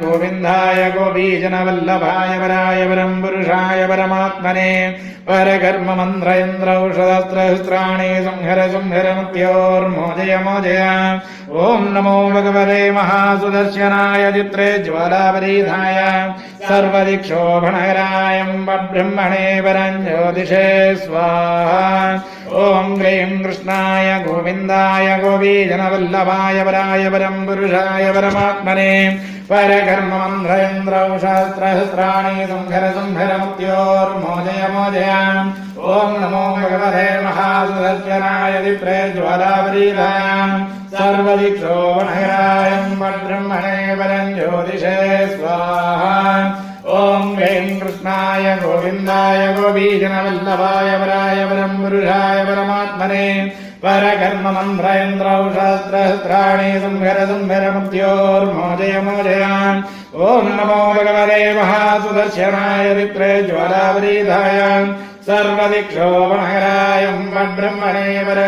गोविन्दाय गोपीजनवल्लभाय वराय परं पुरुषाय परमात्मने परकर्म मन्त्रयन्त्रौषधस्त्रहस्त्राणि संहर संहर मृत्योर्मोजय मोजय। ॐ नमो भगवते महासुदर्शनाय चित्रे ज्वालापरीधाय सर्वदिक्षोभणहराय ब्रह्मणे परं ज्योतिषे स्वाहा। ॐ क्लीं कृष्णाय गोविन्दाय गोपीजनवल्लभाय वराय परं पुरुषाय परमात्मने परकर्ममन्त्रयन्त्रौषधस्त्रहस्त्राणि संहर संहर मृत्योर्मोजय मोजय। ॐ नमो भगवते महासुदर्शनाय चित्रे ज्वालापरीधाय सर्वदिक्षोभणहराय ब्रह्मणे परं ज्योतिषे स्वाहा। ॐ क्लीं कृष्णाय गोविन्दाय गोपीजनवल्लभाय वराय परं पुरुषाय परमात्मने परकर्ममन्त्रयन्त्रौषधस्त्रहस्त्राणि संहर संहर मृत्योर्मोजय मोजय। ॐ नमो भगवते महासुदर्शनाय चित्रे ज्वालापरीधाय सर्वदिक्षोभणहराय ब्रह्मणे परं